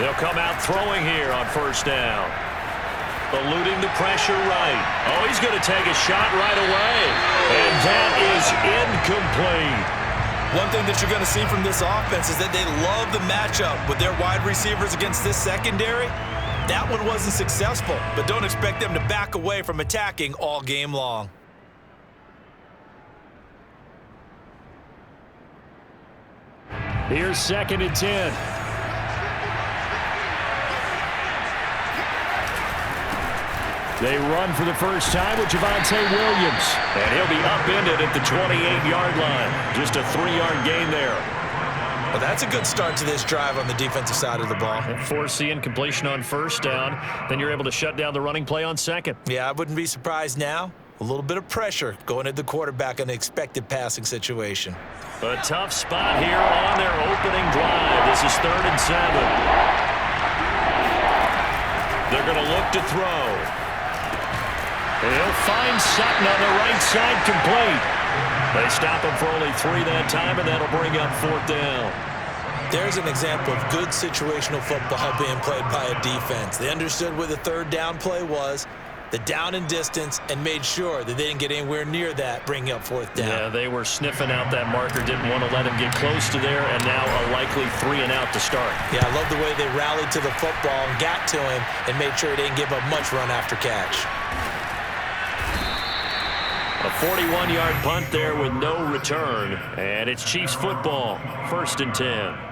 They'll come out throwing here on first down. Eluding the pressure right. Oh, he's going to take a shot right away. And that is incomplete. One thing that you're going to see from this offense is that they love the matchup with their wide receivers against this secondary. That one wasn't successful, but don't expect them to back away from attacking all game long. Here's 2nd and 10. They run for the first time with Javonte Williams. And he'll be upended at the 28-yard line. Just a 3-yard gain there. Well, that's a good start to this drive on the defensive side of the ball. Force the incompletion on first down. Then you're able to shut down the running play on second. Yeah, I wouldn't be surprised now. A little bit of pressure going at the quarterback in an expected passing situation. A tough spot here on their opening drive. This is 3rd and 7. They're going to look to throw. He'll find Sutton on the right side, complete. They stop him for only 3 that time, and that'll bring up 4th down. There's an example of good situational football being played by a defense. They understood where the 3rd down play was, the down and distance, and made sure that they didn't get anywhere near that, bringing up 4th down. Yeah, they were sniffing out that marker, didn't want to let him get close to there, and now a likely 3 and out to start. Yeah, I love the way they rallied to the football and got to him and made sure he didn't give up much run after catch. A 41-yard punt there with no return. And it's Chiefs football. 1st and 10.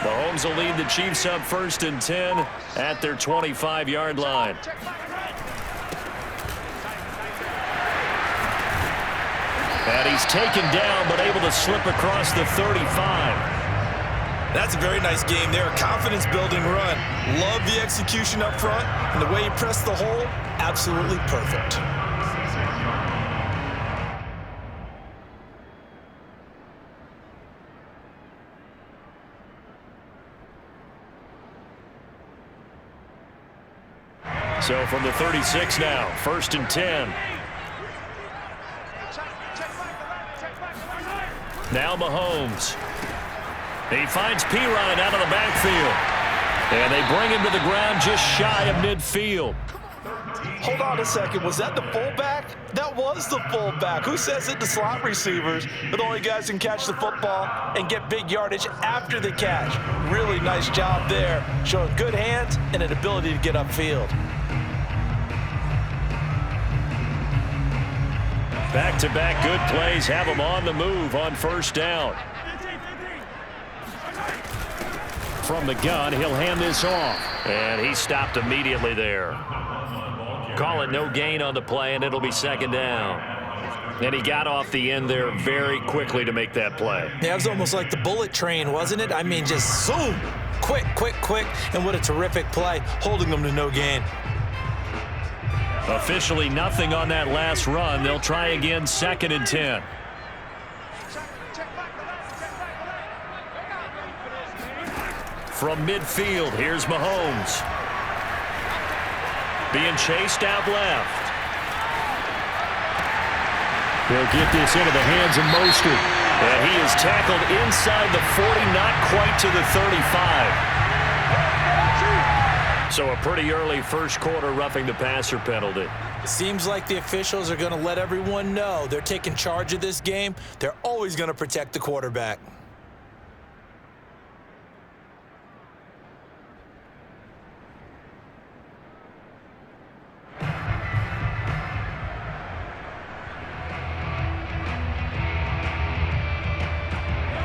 Mahomes will lead the Chiefs up 1st and 10 at their 25-yard line. And he's taken down but able to slip across the 35. That's a very nice game there. A confidence-building run. Love the execution up front, and the way he pressed the hole, absolutely perfect. So from the 36 now, 1st and 10. Now Mahomes. He finds Pirine out of the backfield. And they bring him to the ground just shy of midfield. Hold on a second. Was that the fullback? That was the fullback. Who says it? The slot receivers are the only guys who can catch the football and get big yardage after the catch. Really nice job there, showing good hands and an ability to get upfield. Back-to-back good plays have him on the move on first down. From the gun, he'll hand this off. And he stopped immediately there. Call it no gain on the play, and it'll be 2nd down. And he got off the end there very quickly to make that play. Yeah, it was almost like the bullet train, wasn't it? I mean, just zoom. Quick, quick, quick. And what a terrific play, holding them to no gain. Officially nothing on that last run. They'll try again 2nd and 10. From midfield, here's Mahomes. Being chased out left. He'll get this into the hands of Mostert. And he is tackled inside the 40, not quite to the 35. So a pretty early first quarter roughing the passer penalty. Seems like the officials are going to let everyone know they're taking charge of this game. They're always going to protect the quarterback.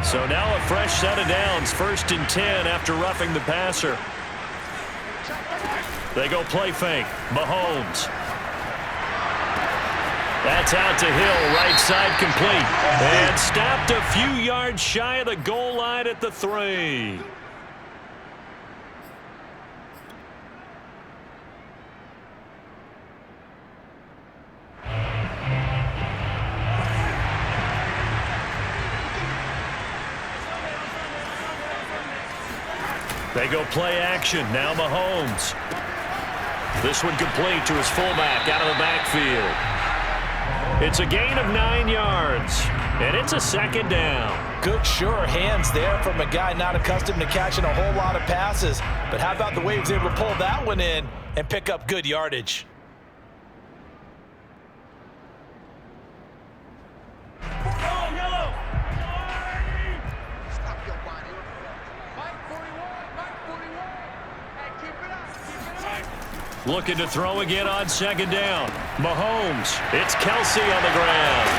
So now a fresh set of downs, 1st and 10 after roughing the passer. They go play fake. Mahomes. That's out to Hill, right side complete. And stopped a few yards shy of the goal line at the 3. They go play action. Now Mahomes. This one complete to his fullback out of the backfield. It's a gain of 9 yards, and it's a second down. Good, sure hands there from a guy not accustomed to catching a whole lot of passes. But how about the way he was able to pull that one in and pick up good yardage? Looking to throw again on second down. Mahomes. It's Kelsey on the ground.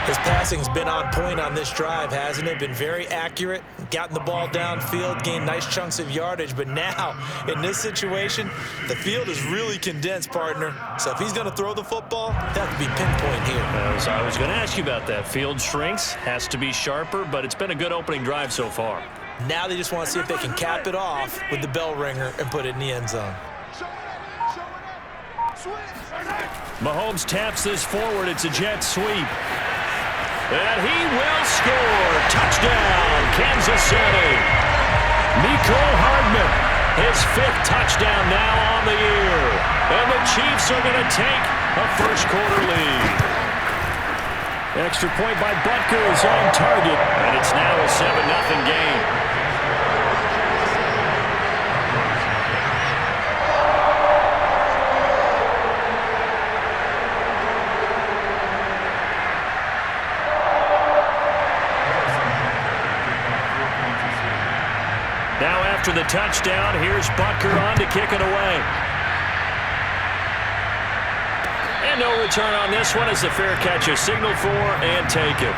His passing's been on point on this drive, hasn't it? Been very accurate, gotten the ball downfield, gained nice chunks of yardage. But now, in this situation, the field is really condensed, partner. So if he's going to throw the football, that would be pinpoint here. I was going to ask you about that. Field shrinks, has to be sharper, but it's been a good opening drive so far. Now they just want to see if they can cap it off with the bell ringer and put it in the end zone. Mahomes taps this forward. It's a jet sweep. And he will score. Touchdown, Kansas City. Mecole Hardman, his 5th touchdown now on the year. And the Chiefs are going to take a first-quarter lead. Extra point by Butker is on target. And it's now a 7-0 game. After the touchdown, here's Butker on to kick it away. And no return on this one as the fair catch is signaled for and taken.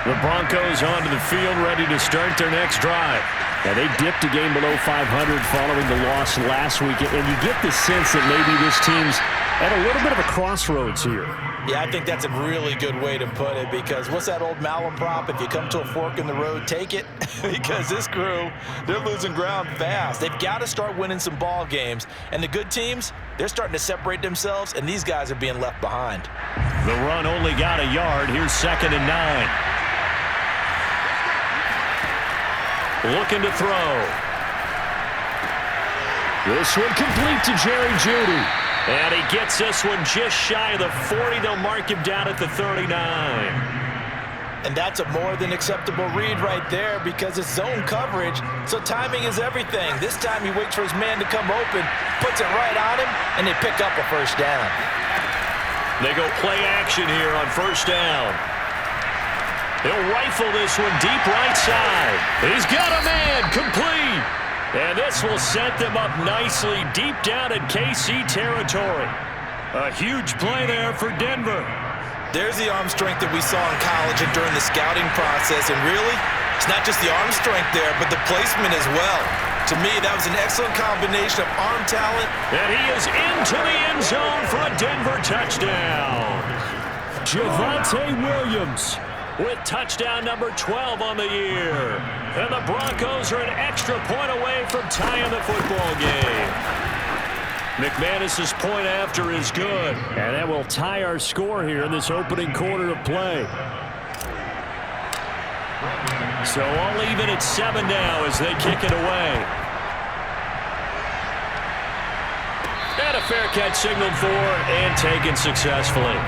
The Broncos onto the field ready to start their next drive. Now, they dipped a game below 500 following the loss last week, and you get the sense that maybe this team's at a little bit of a crossroads here. Yeah, I think that's a really good way to put it, because what's that old malaprop? If you come to a fork in the road, take it. Because this crew, they're losing ground fast. They've got to start winning some ball games. And the good teams, they're starting to separate themselves, and these guys are being left behind. The run only got a yard. Here's 2nd and 9. Looking to throw. This one complete to Jerry Jeudy. And he gets this one just shy of the 40. They'll mark him down at the 39. And that's a more than acceptable read right there, because it's zone coverage, so timing is everything. This time he waits for his man to come open, puts it right on him, and they pick up a first down. They go play action here on first down. He'll rifle this one deep right side. He's got a man, complete. And this will set them up nicely deep down in KC territory. A huge play there for Denver. There's the arm strength that we saw in college and during the scouting process. And really, it's not just the arm strength there, but the placement as well. To me, that was an excellent combination of arm talent. And he is into the end zone for a Denver touchdown. Javonte Williams with touchdown number 12 on the year. And the Broncos are an extra point away from tying the football game. McManus's point after is good. And that will tie our score here in this opening quarter of play. So all even at 7 now as they kick it away. And a fair catch signaled for and taken successfully.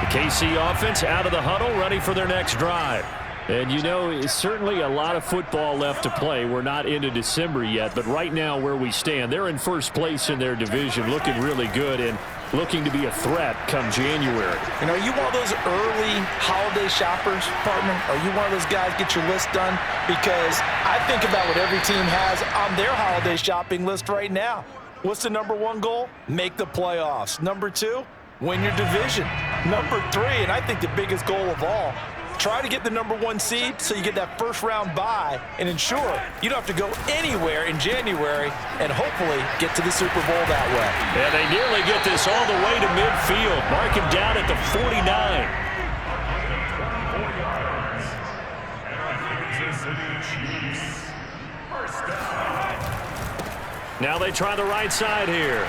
KC offense out of the huddle, ready for their next drive. And, you know, it's certainly a lot of football left to play. We're not into December yet, but right now where we stand, they're in first place in their division, looking really good and looking to be a threat come January. You know, are you one of those early holiday shoppers, partner? Are you one of those guys get your list done? Because I think about what every team has on their holiday shopping list right now. What's the number 1 goal? Make the playoffs. Number 2? Win your division. Number 3, and I think the biggest goal of all, Try to get the #1 seed so you get that first-round bye and ensure you don't have to go anywhere in January and hopefully get to the Super Bowl that way. And they nearly get this all the way to midfield. Mark him down at the 49. Now they try the right side here.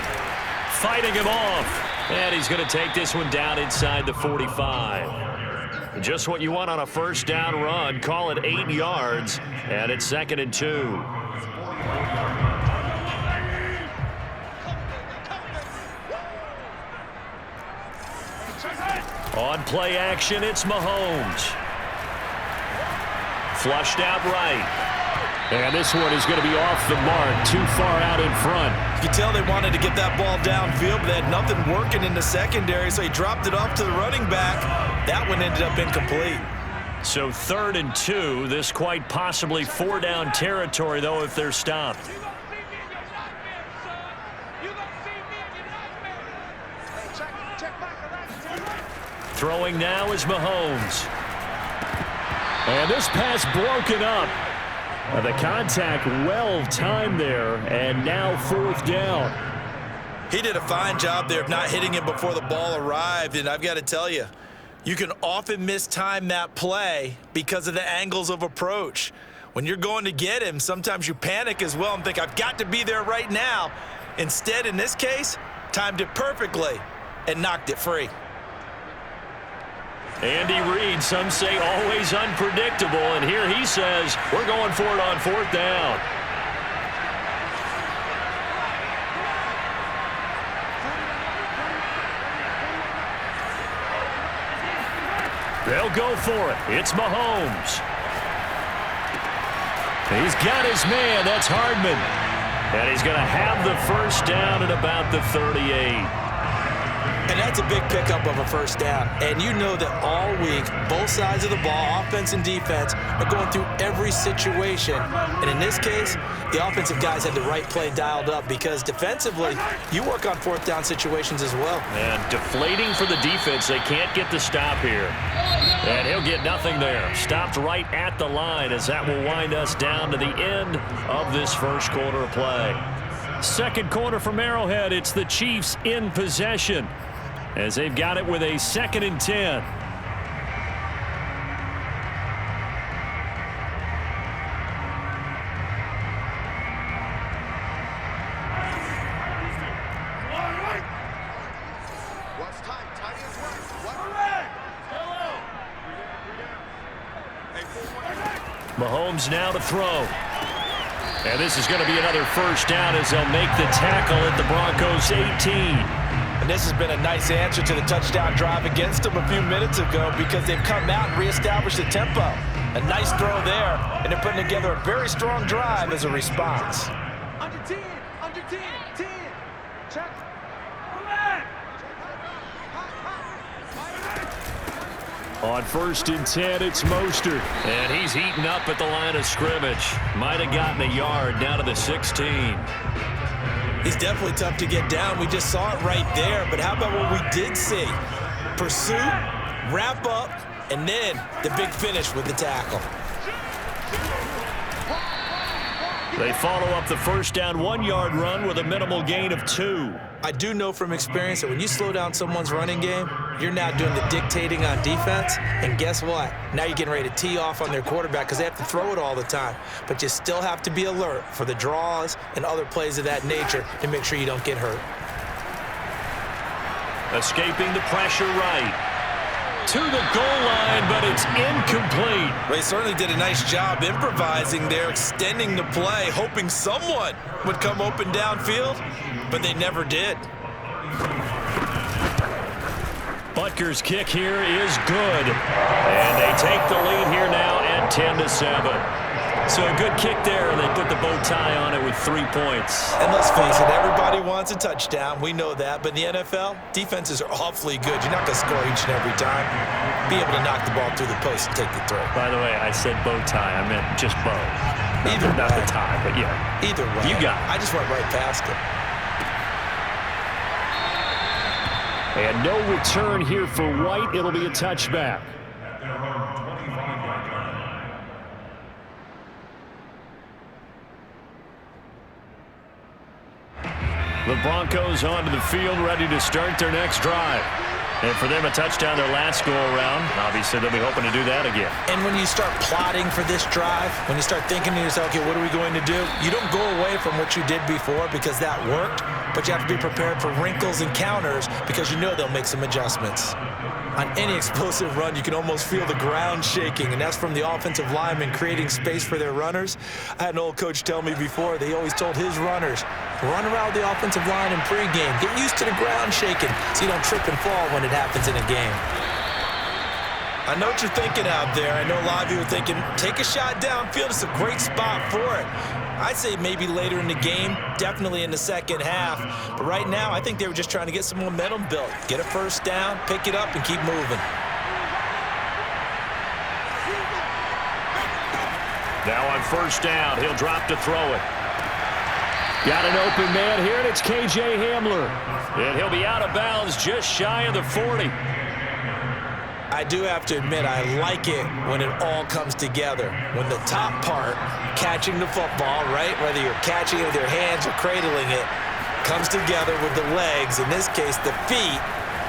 Fighting him off. And he's going to take this one down inside the 45. Just what you want on a first down run. Call it 8 yards. And it's 2nd and 2. On play action, it's Mahomes. Flushed out right. And this one is going to be off the mark, too far out in front. You can tell they wanted to get that ball downfield, but they had nothing working in the secondary, so he dropped it off to the running back. That one ended up incomplete. So 3rd and 2. This quite possibly 4-down territory, though, if they're stopped. Throwing now is Mahomes. And this pass broken up. The contact well timed there, and now 4th down. He did a fine job there of not hitting him before the ball arrived, and I've got to tell you, you can often mistime that play because of the angles of approach. When you're going to get him, sometimes you panic as well and think, I've got to be there right now. Instead, in this case, timed it perfectly and knocked it free. Andy Reid, some say always unpredictable, and here he says we're going for it on 4th down. They'll go for it. It's Mahomes. He's got his man. That's Hardman. And he's going to have the first down at about the 38. And that's a big pickup of a first down. And you know that all week, both sides of the ball, offense and defense, are going through every situation. And in this case, the offensive guys had the right play dialed up because defensively, you work on 4th down situations as well. And deflating for the defense. They can't get the stop here. And he'll get nothing there. Stopped right at the line as that will wind us down to the end of this first quarter of play. Second quarter from Arrowhead. It's the Chiefs in possession, as they've got it with a 2nd and 10. Mahomes now to throw. And this is going to be another first down as they'll make the tackle at the Broncos 18. And this has been a nice answer to the touchdown drive against them a few minutes ago because they've come out and reestablished the tempo. A nice throw there, and they're putting together a very strong drive as a response. Under 10, 10. Check. On 1st and 10, it's Mostert. And he's heating up at the line of scrimmage. Might have gotten a yard down to the 16. He's definitely tough to get down. We just saw it right there. But how about what we did see? Pursuit, wrap up, and then the big finish with the tackle. They follow up the first down 1-yard run with a minimal gain of 2. I do know from experience that when you slow down someone's running game, you're now doing the dictating on defense. And guess what? Now you're getting ready to tee off on their quarterback because they have to throw it all the time. But you still have to be alert for the draws and other plays of that nature to make sure you don't get hurt. Escaping the pressure right. To the goal line, but it's incomplete. Well, he certainly did a nice job improvising there, extending the play, hoping someone would come open downfield, but they never did. Butker's kick here is good. And they take the lead here now at 10-7. So a good kick there, and they put the bow tie on it with 3 points. And let's face it, everybody wants a touchdown. We know that. But in the NFL, defenses are awfully good. You're not going to score each and every time. Be able to knock the ball through the post and take the throw. By the way, I said bow tie. I meant just bow. Not the tie, but yeah. Either way. You got it. I just went right past it. And no return here for White. It'll be a touchback. The Broncos onto the field, ready to start their next drive. And for them, a touchdown their last go-around. Obviously, they'll be hoping to do that again. And when you start plotting for this drive, when you start thinking to yourself, okay, what are we going to do? You don't go away from what you did before because that worked, but you have to be prepared for wrinkles and counters because you know they'll make some adjustments. On any explosive run, you can almost feel the ground shaking, and that's from the offensive linemen creating space for their runners. I had an old coach tell me before, they always told his runners, run around the offensive line in pregame. Get used to the ground shaking so you don't trip and fall when it happens in a game. I know what you're thinking out there. I know a lot of you are thinking, take a shot downfield. It's a great spot for it. I'd say maybe later in the game, definitely in the second half. But right now, I think they were just trying to get some momentum built. Get a first down, pick it up, and keep moving. Now on first down, he'll drop to throw it. Got an open man here, and it's K.J. Hamler. And he'll be out of bounds just shy of the 40. I do have to admit, I like it when it all comes together. When the top part, catching the football, right, whether you're catching it with your hands or cradling it, comes together with the legs, in this case the feet,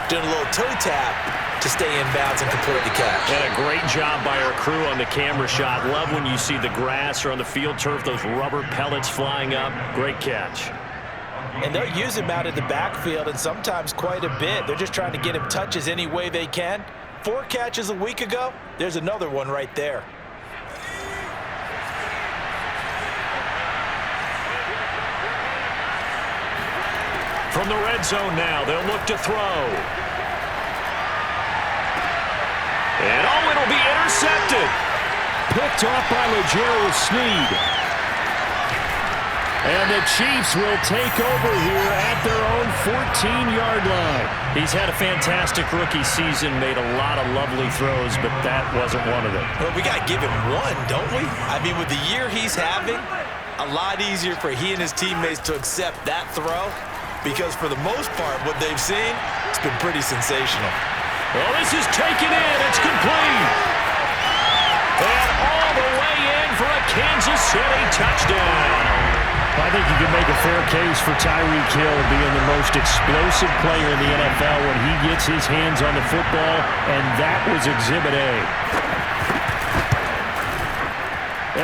doing a little toe tap to stay in bounds and complete the catch. And a great job by our crew on the camera shot. Love when you see the grass or on the field turf, those rubber pellets flying up. Great catch. And they'll use him out of the backfield, and sometimes quite a bit. They're just trying to get him touches any way they can. 4 catches a week ago, there's another one right there. From the red zone now, they'll look to throw. And it'll be intercepted. Picked off by L'Jarius Sneed. And the Chiefs will take over here at their own 14-yard line. He's had a fantastic rookie season, made a lot of lovely throws, but that wasn't one of them. Well, we got to give him one, don't we? I mean, with the year he's having, a lot easier for he and his teammates to accept that throw because for the most part, what they've seen, it's been pretty sensational. Well, this is taken in. It's complete. And all the way in for a Kansas City touchdown. I think you can make a fair case for Tyreek Hill being the most explosive player in the NFL when he gets his hands on the football, and that was Exhibit A.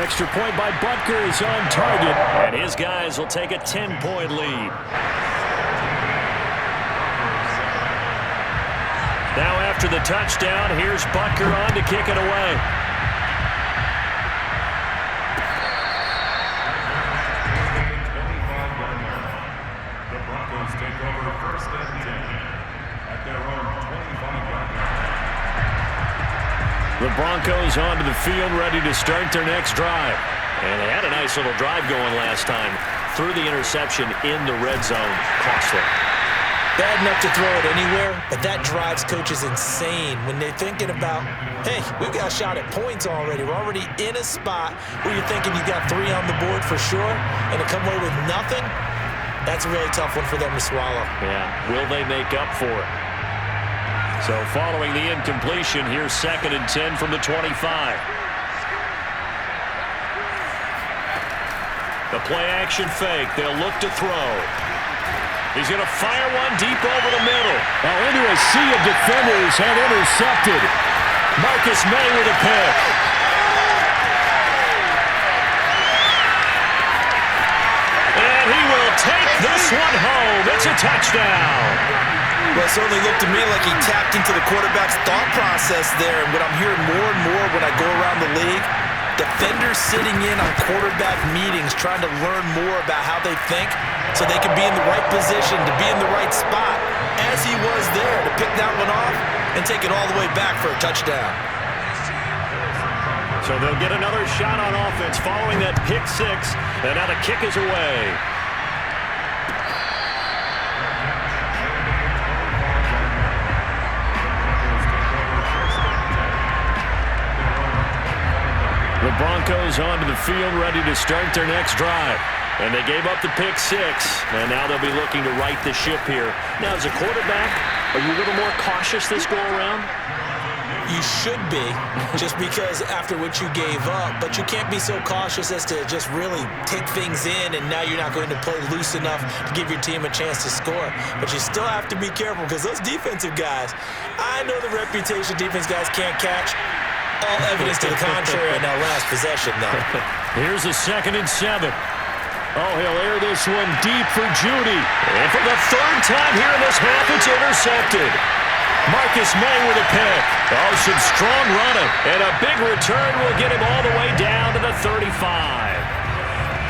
Extra point by Butker is on target, and his guys will take a 10-point lead. Now after the touchdown, here's Butker on to kick it away. The Broncos onto the field, ready to start their next drive. And they had a nice little drive going last time. Threw the interception in the red zone. Costly. Bad enough to throw it anywhere, but that drives coaches insane when they're thinking about, hey, we've got a shot at points already. We're already in a spot where you're thinking you got 3 on the board for sure, and to come away with nothing, that's a really tough one for them to swallow. Yeah, will they make up for it? So following the incompletion, here's 2nd and 10 from the 25. The play action fake. They'll look to throw. He's going to fire one deep over the middle. Now into a sea of defenders and intercepted. Marcus May with a pick. And he will take this one home. It's a touchdown. Well, it certainly looked to me like he tapped into the quarterback's thought process there. And what I'm hearing more and more when I go around the league, defenders sitting in on quarterback meetings trying to learn more about how they think so they can be in the right position, to be in the right spot, as he was there, to pick that one off and take it all the way back for a touchdown. So they'll get another shot on offense following that pick 6, and now the kick is away. The Broncos onto the field, ready to start their next drive. And they gave up the pick 6, and now they'll be looking to right the ship here. Now, as a quarterback, are you a little more cautious this go-around? You should be, just because after what you gave up, but you can't be so cautious as to just really take things in, and now you're not going to play loose enough to give your team a chance to score. But you still have to be careful, because those defensive guys, I know the reputation defense guys can't catch. All evidence to the contrary on that last possession, though. Here's a 2nd and 7. Oh, he'll air this one deep for Judy. And for the 3rd time here in this half, it's intercepted. Marcus May with a pick. Oh, some strong running. And a big return will get him all the way down to the 35.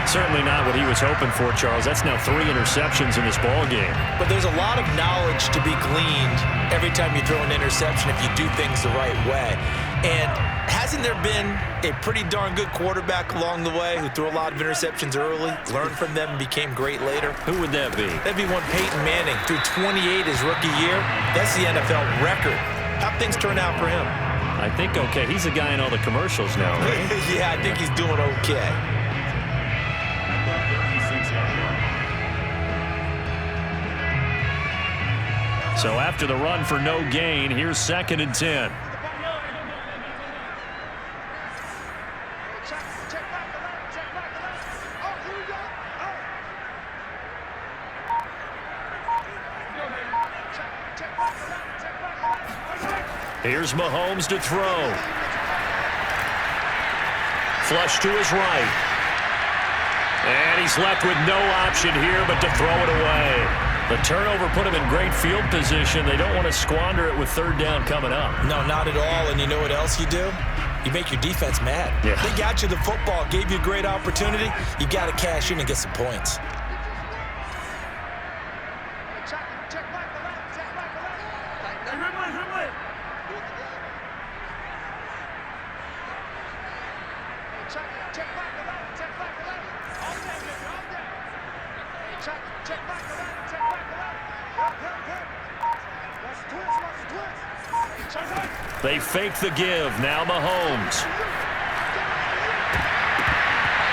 Certainly not what he was hoping for, Charles. That's now 3 interceptions in this ball game. But there's a lot of knowledge to be gleaned every time you throw an interception if you do things the right way. And hasn't there been a pretty darn good quarterback along the way who threw a lot of interceptions early, learned from them, and became great later? Who would that be? That'd be one Peyton Manning. Threw 28 his rookie year. That's the NFL record. How'd things turn out for him? I think okay. He's the guy in all the commercials now, right? Yeah, I think he's doing okay. So after the run for no gain, here's 2nd and 10. Here's Mahomes to throw. Flush to his right. And he's left with no option here but to throw it away. The turnover put him in great field position. They don't want to squander it with 3rd down coming up. No, not at all. And you know what else you do? You make your defense mad. Yeah. They got you the football, gave you a great opportunity. You got to cash in and get some points. They fake the give. Now Mahomes.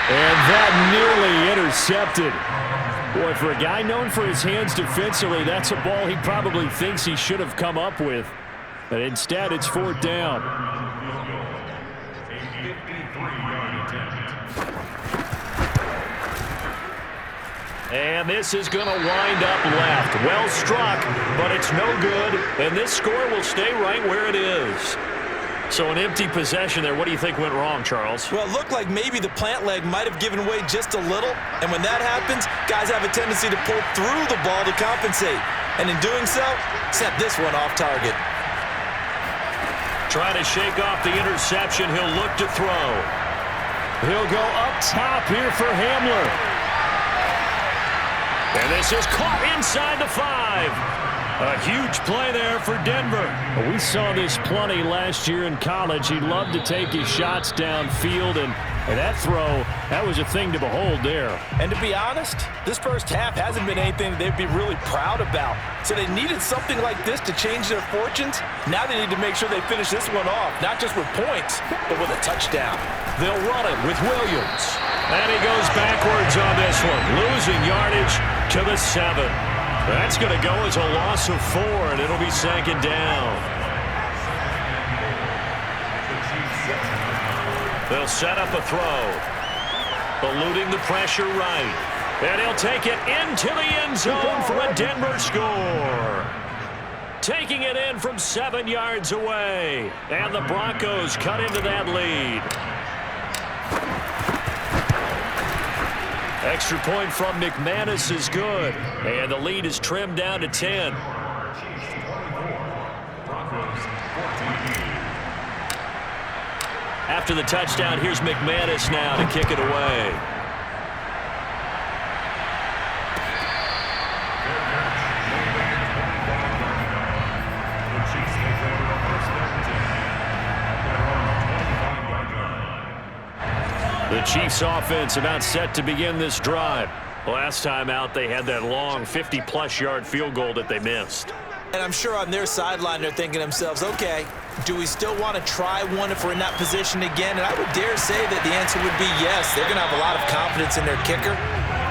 And that nearly intercepted. Boy, for a guy known for his hands defensively, that's a ball he probably thinks he should have come up with. But instead, it's 4th down. And this is going to wind up left. Well struck, but it's no good. And this score will stay right where it is. So an empty possession there. What do you think went wrong, Charles? Well, it looked like maybe the plant leg might have given way just a little. And when that happens, guys have a tendency to pull through the ball to compensate. And in doing so, sent this one off target. Trying to shake off the interception. He'll look to throw. He'll go up top here for Hamler. And this is caught inside the 5. A huge play there for Denver. We saw this plenty last year in college. He loved to take his shots downfield, and that throw, that was a thing to behold there. And to be honest, this first half hasn't been anything they'd be really proud about. So they needed something like this to change their fortunes. Now they need to make sure they finish this one off, not just with points, but with a touchdown. They'll run it with Williams. And he goes backwards on this one, losing yardage to the 7. That's going to go as a loss of 4, and it'll be 2nd down. They'll set up a throw. Eluding the pressure right. And he'll take it into the end zone for a Denver score. Taking it in from 7 yards away. And the Broncos cut into that lead. Extra point from McManus is good. And the lead is trimmed down to 10. After the touchdown, here's McManus now to kick it away. The Chiefs offense about set to begin this drive. Last time out, they had that long 50-plus yard field goal that they missed. And I'm sure on their sideline they're thinking to themselves, okay, do we still want to try one if we're in that position again? And I would dare say that the answer would be yes. They're going to have a lot of confidence in their kicker.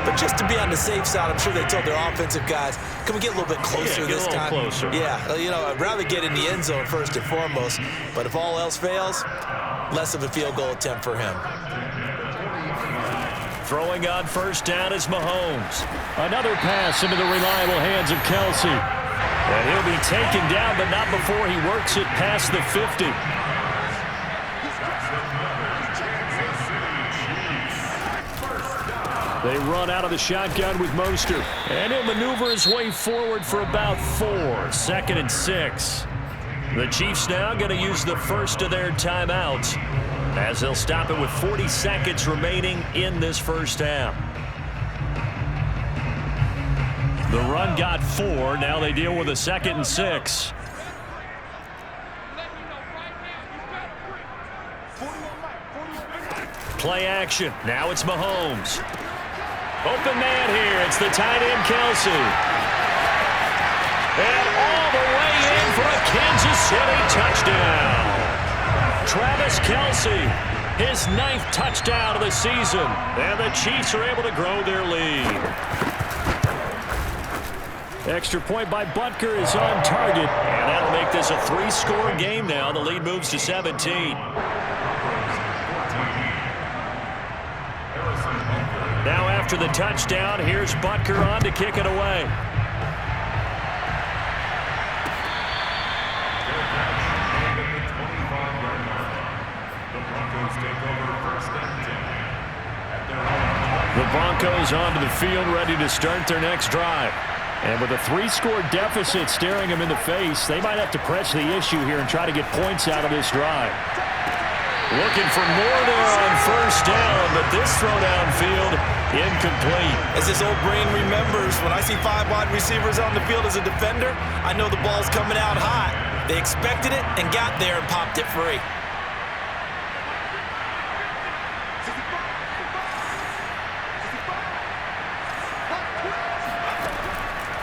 But just to be on the safe side, I'm sure they told their offensive guys, can we get a little bit closer this time? Closer. Yeah, you know, I'd rather get in the end zone first and foremost. But if all else fails, less of a field goal attempt for him. Throwing on first down is Mahomes. Another pass into the reliable hands of Kelsey. And he'll be taken down, but not before he works it past the 50. They run out of the shotgun with Mostert. And he'll maneuver his way forward for about 4. 2nd and 6. The Chiefs now going to use the first of their timeouts, as they'll stop it with 40 seconds remaining in this first half. The run got 4. Now they deal with a 2nd and 6. Play action. Now it's Mahomes. Open man here. It's the tight end, Kelsey. And all the way in for a Kansas City touchdown. Travis Kelsey, his 9th touchdown of the season. And the Chiefs are able to grow their lead. Extra point by Butker is on target. And that'll make this a 3-score game now. The lead moves to 17. Now after the touchdown, here's Butker on to kick it away. The Broncos onto the field, ready to start their next drive. And with a 3-score deficit staring them in the face, they might have to press the issue here and try to get points out of this drive. Looking for more there on first down, but this throw downfield incomplete. As his old brain remembers, when I see 5 wide receivers on the field as a defender, I know the ball's coming out hot. They expected it and got there and popped it free.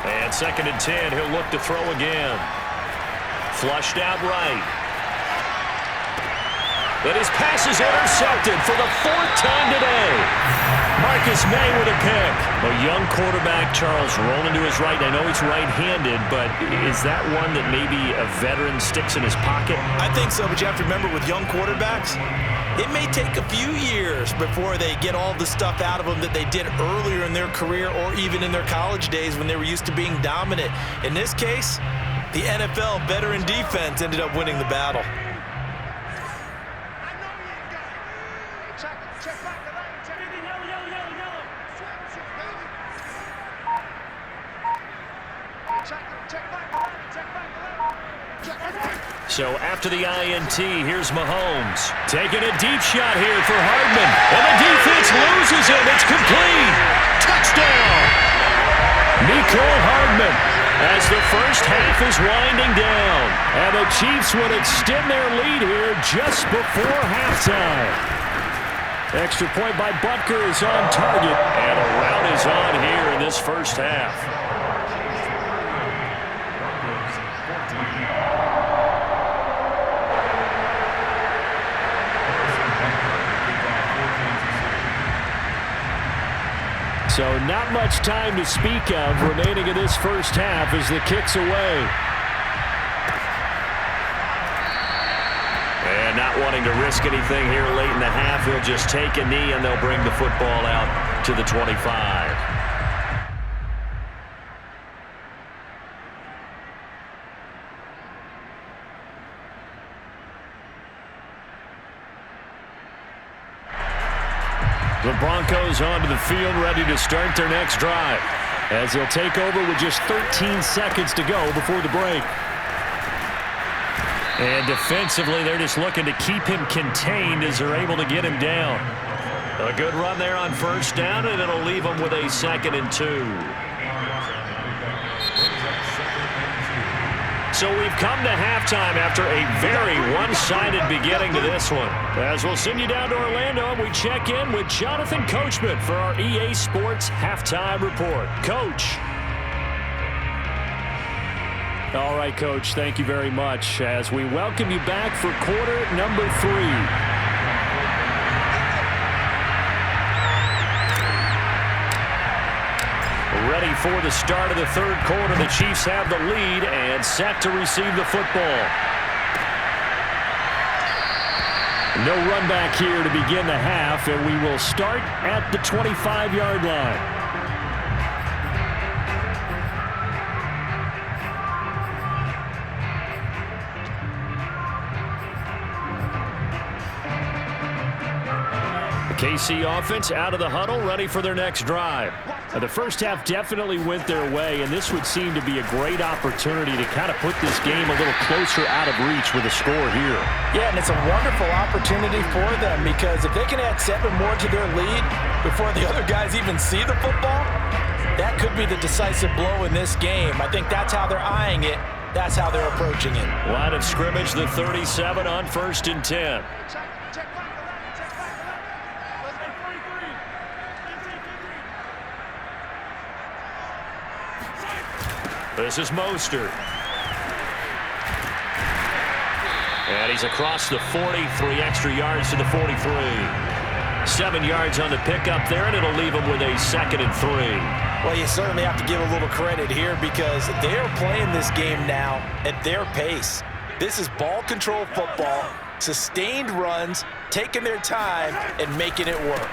And 2nd and 10, he'll look to throw again. Flushed out right. But his pass is intercepted for the 4th time today. Marcus May with a pick. A young quarterback, Charles, rolling to his right. I know he's right-handed, but is that one that maybe a veteran sticks in his pocket? I think so, but you have to remember with young quarterbacks, it may take a few years before they get all the stuff out of them that they did earlier in their career or even in their college days when they were used to being dominant. In this case, the NFL veteran defense ended up winning the battle. So after the INT, here's Mahomes. Taking a deep shot here for Hardman. And the defense loses him. It's complete. Touchdown. Nicole Hardman as the first half is winding down. And the Chiefs would extend their lead here just before halftime. Extra point by Butker is on target. And a rout is on here in this first half. So not much time to speak of remaining in this first half as the kick's away. And not wanting to risk anything here late in the half, he'll just take a knee and they'll bring the football out to the 25. The Broncos onto the field, ready to start their next drive, as they'll take over with just 13 seconds to go before the break. And defensively, they're just looking to keep him contained as they're able to get him down. A good run there on first down, and it'll leave them with a 2nd and 2. So we've come to halftime after a very one-sided beginning to this one. As we'll send you down to Orlando, and we check in with Jonathan Coachman for our EA Sports Halftime Report. Coach. All right, Coach, thank you very much as we welcome you back for quarter number 3. Ready for the start of the third quarter. The Chiefs have the lead and set to receive the football. No run back here to begin the half, and we will start at the 25-yard line. The KC offense out of the huddle, ready for their next drive. The first half definitely went their way, and this would seem to be a great opportunity to kind of put this game a little closer out of reach with a score here. Yeah, and it's a wonderful opportunity for them because if they can add 7 more to their lead before the other guys even see the football, that could be the decisive blow in this game. I think that's how they're eyeing it. That's how they're approaching it. Line of scrimmage, the 37 on 1st and 10. This is Mostert. And he's across the 40, 3 extra yards to the 43. 7 yards on the pickup there, and it'll leave him with a 2nd and 3. Well, you certainly have to give a little credit here because they're playing this game now at their pace. This is ball control football, sustained runs, taking their time, and making it work.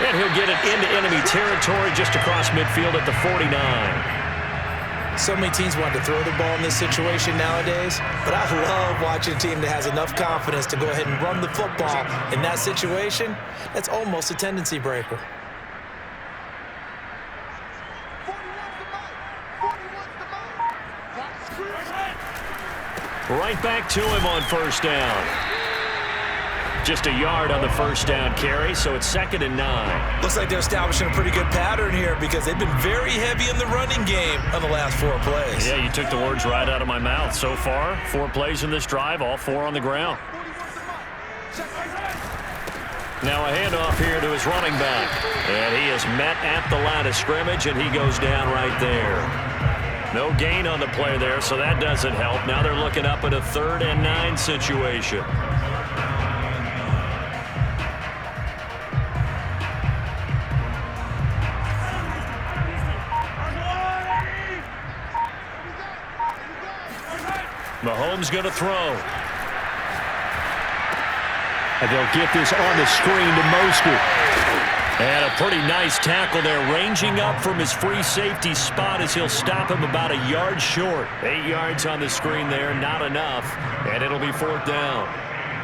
And he'll get it into enemy territory just across midfield at the 49. So many teams want to throw the ball in this situation nowadays, but I love watching a team that has enough confidence to go ahead and run the football in that situation. That's almost a tendency breaker. Right back to him on 1st down. Just a yard on the 1st down carry, so it's 2nd and 9. Looks like they're establishing a pretty good pattern here because they've been very heavy in the running game on the last 4 plays. Yeah, you took the words right out of my mouth. So far, 4 plays in this drive, all 4 on the ground. Now a handoff here to his running back. And he is met at the line of scrimmage, and he goes down right there. No gain on the play there, so that doesn't help. Now they're looking up at a 3rd and 9 situation. Mahomes going to throw. And they'll get this on the screen to Mostert. And a pretty nice tackle there, ranging up from his free safety spot as he'll stop him about a yard short. 8 yards on the screen there, not enough. And it'll be 4th down.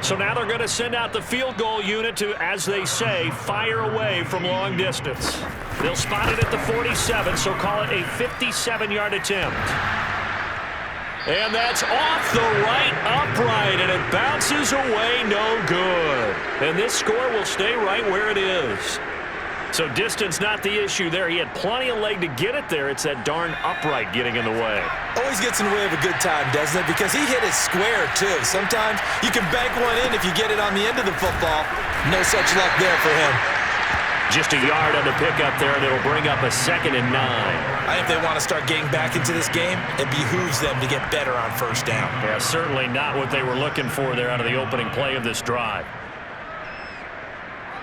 So now they're going to send out the field goal unit to, as they say, fire away from long distance. They'll spot it at the 47, so call it a 57-yard attempt. And that's off the right upright, and it bounces away, no good. And this score will stay right where it is. So distance not the issue there. He had plenty of leg to get it there. It's that darn upright getting in the way. Always gets in the way of a good time, doesn't it? Because he hit it square, too. Sometimes you can bank one in if you get it on the end of the football. No such luck there for him. Just a yard on the pickup there, and it'll bring up a 2nd and 9. I think if they want to start getting back into this game, it behooves them to get better on 1st down. Yeah, certainly not what they were looking for there out of the opening play of this drive.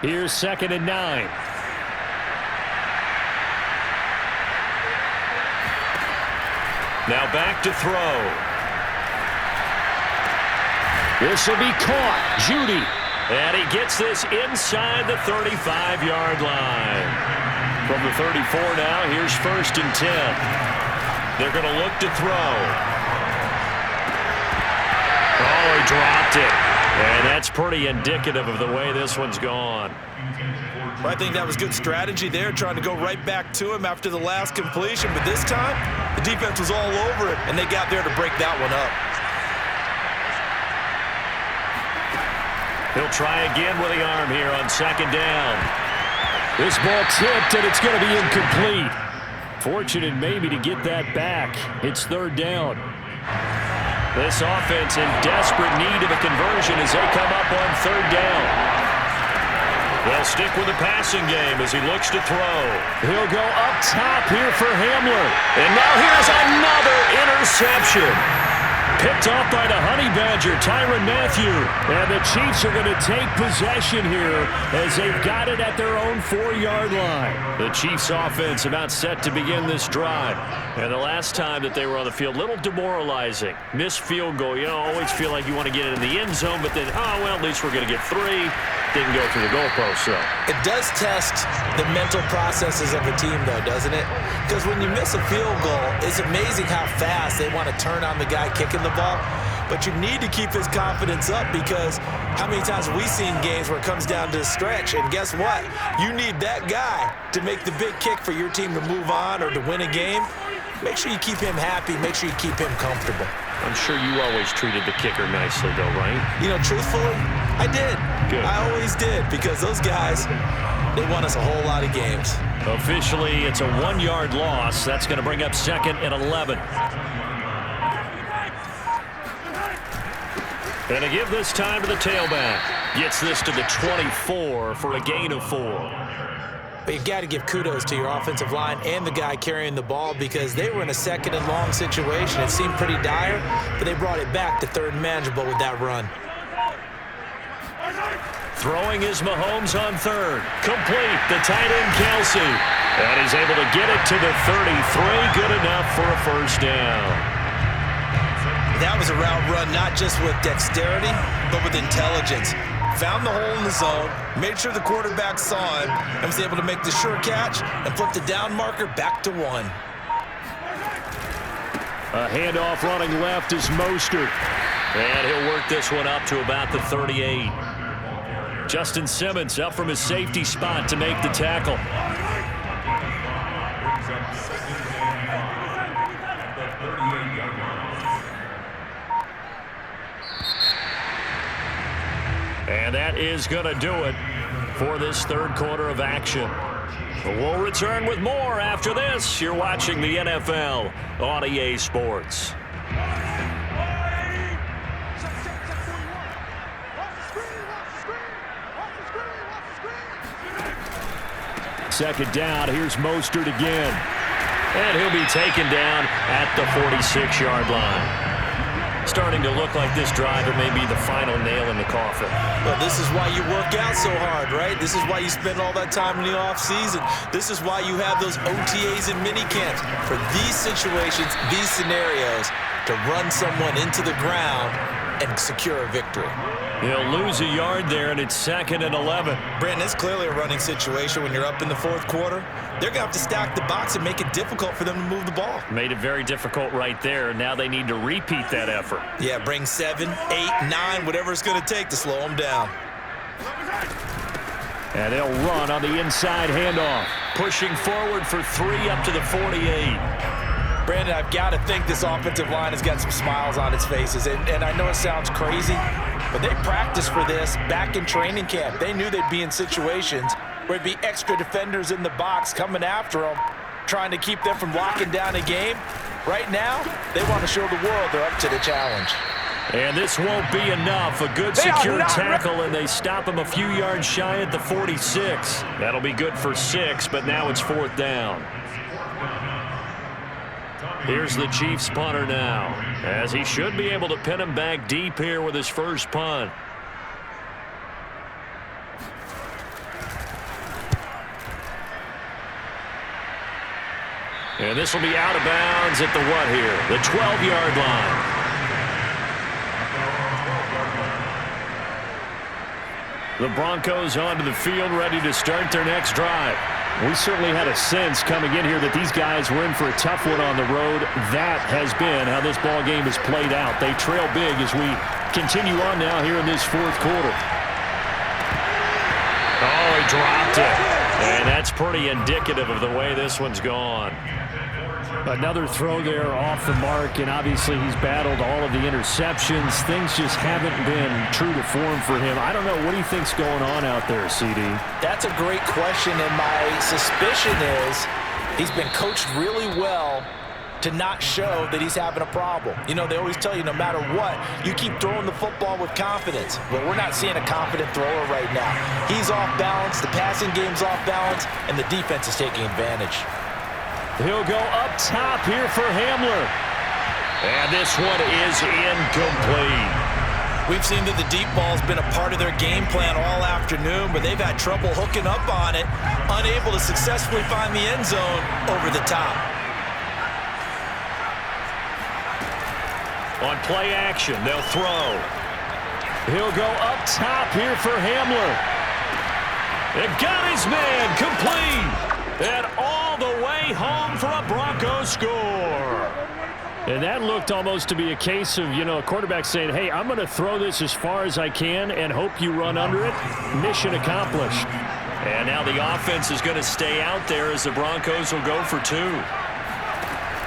Here's 2nd and 9. Now back to throw. This will be caught. Judy. And he gets this inside the 35-yard line. From the 34 now, here's 1st and 10. They're going to look to throw. Oh, he dropped it. And that's pretty indicative of the way this one's gone. Well, I think that was good strategy there, trying to go right back to him after the last completion. But this time, the defense was all over it, and they got there to break that one up. He'll try again with the arm here on 2nd down. This ball tipped, and it's going to be incomplete. Fortunate maybe to get that back. It's 3rd down. This offense in desperate need of a conversion as they come up on 3rd down. They'll stick with the passing game as he looks to throw. He'll go up top here for Hamler. And now here's another interception. Picked off by the Honey Badger. manager, Tyrann Mathieu. And the Chiefs are going to take possession here as they've got it at their own 4-yard line. The Chiefs offense about set to begin this drive. And the last time that they were on the field, a little demoralizing. Missed field goal. You know, always feel like you want to get it in the end zone, but then, oh, well, at least we're going to get 3. Didn't go through the goalpost, though. It does test the mental processes of a team, though, doesn't it? Because when you miss a field goal, it's amazing how fast they want to turn on the guy kicking the ball. But you need to keep his confidence up, because how many times have we seen games where it comes down to a stretch? And guess what? You need that guy to make the big kick for your team to move on or to win a game. Make sure you keep him happy. Make sure you keep him comfortable. I'm sure you always treated the kicker nicely, though, right? You know, truthfully, I did. Good. I always did, because those guys, they won us a whole lot of games. Officially, it's a 1-yard loss. That's going to bring up 2nd and 11. And to give this time to the tailback. Gets this to the 24 for a gain of 4. But you've got to give kudos to your offensive line and the guy carrying the ball, because they were in a 2nd and long situation. It seemed pretty dire, but they brought it back to 3rd and manageable with that run. Throwing is Mahomes on 3rd. Complete. The tight end, Kelsey. And he's able to get it to the 33. Good enough for a 1st down. That was a route run not just with dexterity, but with intelligence. Found the hole in the zone, made sure the quarterback saw him, and was able to make the sure catch and flip the down marker back to 1. A handoff running left is Mostert. And he'll work this one up to about the 38. Justin Simmons up from his safety spot to make the tackle. And that is going to do it for this 3rd quarter of action. We'll return with more after this. You're watching the NFL on EA Sports. Second down. Here's Mostert again. And he'll be taken down at the 46-yard line. Starting to look like this drive, it may be the final nail in the coffin. Well, this is why you work out so hard, right? This is why you spend all that time in the offseason. This is why you have those OTAs and mini camps. For these situations, these scenarios, to run someone into the ground and secure a victory. He'll lose a yard there, and it's 2nd and 11. Brandon, it's clearly a running situation when you're up in the 4th quarter. They're going to have to stack the box and make it difficult for them to move the ball. Made it very difficult right there. Now they need to repeat that effort. Yeah, bring 7, 8, 9, whatever it's going to take to slow them down. And they'll run on the inside handoff. Pushing forward for 3 up to the 48. Brandon, I've got to think this offensive line has got some smiles on its faces. And I know it sounds crazy, but they practiced for this back in training camp. They knew they'd be in situations where there'd be extra defenders in the box coming after them, trying to keep them from locking down a game. Right now, they want to show the world they're up to the challenge. And this won't be enough. A good secure tackle, and they stop him a few yards shy at the 46. That'll be good for 6, but now it's 4th down. Here's the Chiefs punter now, as he should be able to pin him back deep here with his first punt. And this will be out of bounds at the what here? The 12-yard line. The Broncos onto the field, ready to start their next drive. We certainly had a sense coming in here that these guys were in for a tough one on the road. That has been how this ball game has played out. They trail big as we continue on now here in this 4th quarter. Oh, he dropped it. And that's pretty indicative of the way this one's gone. Another throw there off the mark, and obviously he's battled all of the interceptions. Things just haven't been true to form for him. I don't know. What do you think's going on out there, CD? That's a great question, and my suspicion is he's been coached really well to not show that he's having a problem. You know, they always tell you no matter what, you keep throwing the football with confidence. But we're not seeing a confident thrower right now. He's off balance, the passing game's off balance, and the defense is taking advantage. He'll go up top here for Hamler. And this one is incomplete. We've seen that the deep ball's been a part of their game plan all afternoon, but they've had trouble hooking up on it, unable to successfully find the end zone over the top. On play action, they'll throw. He'll go up top here for Hamler. It got his man complete. And all the way home for a Broncos score. And that looked almost to be a case of, a quarterback saying, hey, I'm going to throw this as far as I can and hope you run under it. Mission accomplished. And now the offense is going to stay out there as the Broncos will go for two.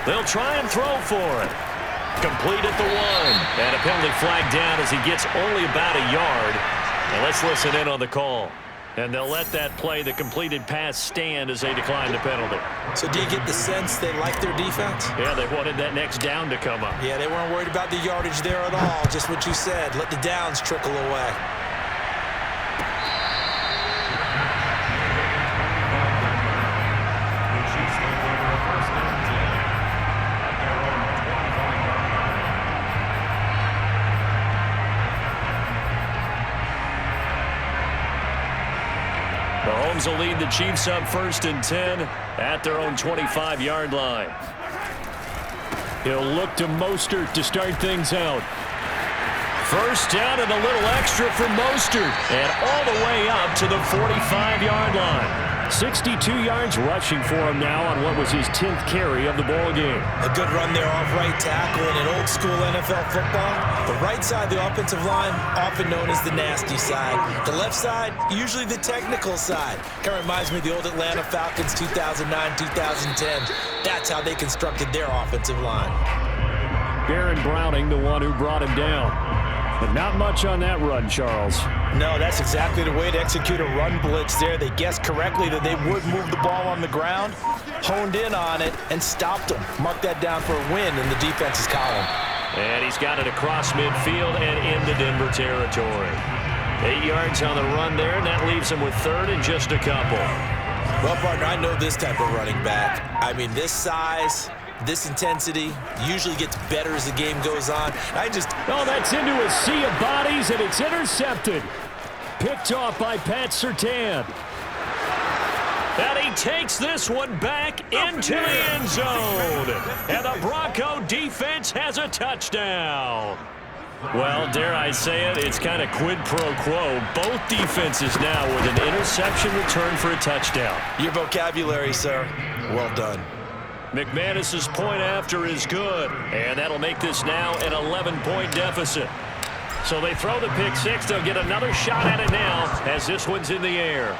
They'll try and throw for it. Complete at the 1. And a penalty flag down as he gets only about a yard. And let's listen in on the call. And they'll let that play, the completed pass, stand as they decline the penalty. So do you get the sense they like their defense? Yeah, they wanted that next down to come up. Yeah, they weren't worried about the yardage there at all. Just what you said. Let the downs trickle away. Mahomes will lead the Chiefs up 1st and 10 at their own 25-yard line. He'll look to Mostert to start things out. First down and a little extra for Mostert. And all the way up to the 45-yard line. 62 yards rushing for him now on what was his 10th carry of the ball game. A good run there off right tackle in an old school NFL football. The right side of the offensive line, often known as the nasty side. The left side, usually the technical side. Kind of reminds me of the old Atlanta Falcons 2009-2010. That's how they constructed their offensive line. Baron Browning, the one who brought him down. But not much on that run, Charles. No, that's exactly the way to execute a run blitz there. They guessed correctly that they would move the ball on the ground, honed in on it, and stopped them. Mark that down for a win in the defense's column. And he's got it across midfield and into Denver territory. 8 yards on the run there, and that leaves him with 3rd and just a couple. Well, partner, I know this type of running back. I mean, this size, this intensity usually gets better as the game goes on. Oh, that's into a sea of bodies, and it's intercepted. Picked off by Pat Surtain. And he takes this one back into the end zone. And the Bronco defense has a touchdown. Well, dare I say it, it's kind of quid pro quo. Both defenses now with an interception return for a touchdown. Your vocabulary, sir. Well done. McManus's point after is good, and that'll make this now an 11-point deficit. So they throw the pick six. They'll get another shot at it now as this one's in the air.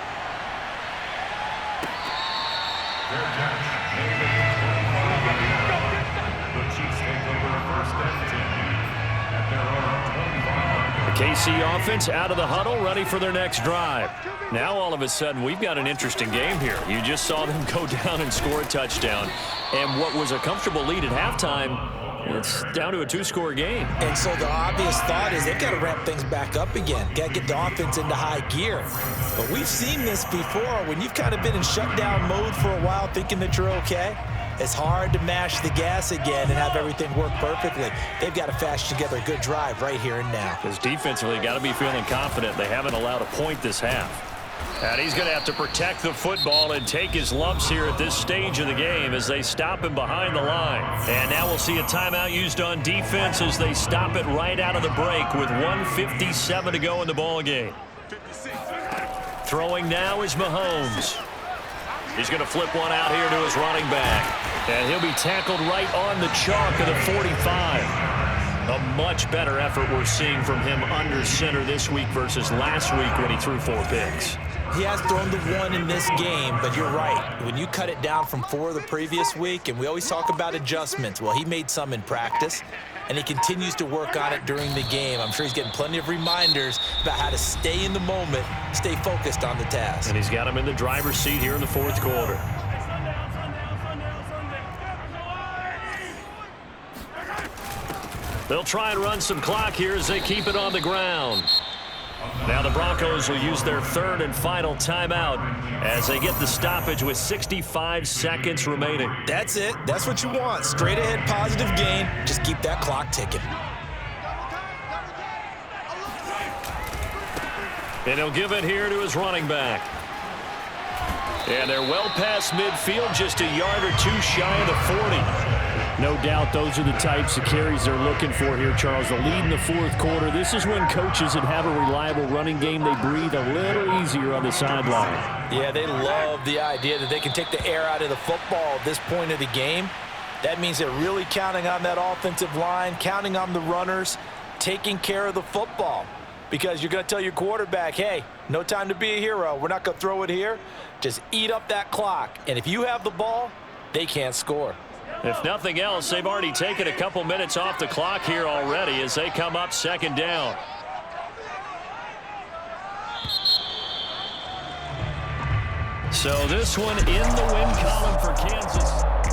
The KC offense out of the huddle, ready for their next drive. Now all of a sudden we've got an interesting game here. You just saw them go down and score a touchdown. And what was a comfortable lead at halftime, it's down to a 2-score game. And so the obvious thought is they've got to ramp things back up again. Got to get the offense into high gear. But we've seen this before. When you've kind of been in shutdown mode for a while thinking that you're okay, it's hard to mash the gas again and have everything work perfectly. They've got to fashion together a good drive right here and now. Because defensively, got to be feeling confident. They haven't allowed a point this half. And he's going to have to protect the football and take his lumps here at this stage of the game as they stop him behind the line. And now we'll see a timeout used on defense as they stop it right out of the break with 1:57 to go in the ball game. Throwing now is Mahomes. He's going to flip one out here to his running back. And he'll be tackled right on the chalk of the 45. A much better effort we're seeing from him under center this week versus last week when he threw 4 picks. He has thrown the 1 in this game, but you're right. When you cut it down from 4 the previous week, and we always talk about adjustments, well, he made some in practice, and he continues to work on it during the game. I'm sure he's getting plenty of reminders about how to stay in the moment, stay focused on the task. And he's got him in the driver's seat here in the 4th quarter. They'll try and run some clock here as they keep it on the ground. Now the Broncos will use their 3rd and final timeout as they get the stoppage with 65 seconds remaining. That's it. That's what you want. Straight ahead positive gain. Just keep that clock ticking. And he'll give it here to his running back. And they're well past midfield, just a yard or two shy of the 40. No doubt those are the types of carries they're looking for here, Charles. The lead in the fourth quarter. This is when coaches that have a reliable running game, they breathe a little easier on the sideline. Yeah, they love the idea that they can take the air out of the football at this point of the game. That means they're really counting on that offensive line, counting on the runners, taking care of the football. Because you're going to tell your quarterback, hey, no time to be a hero. We're not going to throw it here. Just eat up that clock. And if you have the ball, they can't score. If nothing else, they've already taken a couple minutes off the clock here already as they come up second down. So this one in the win column for Kansas.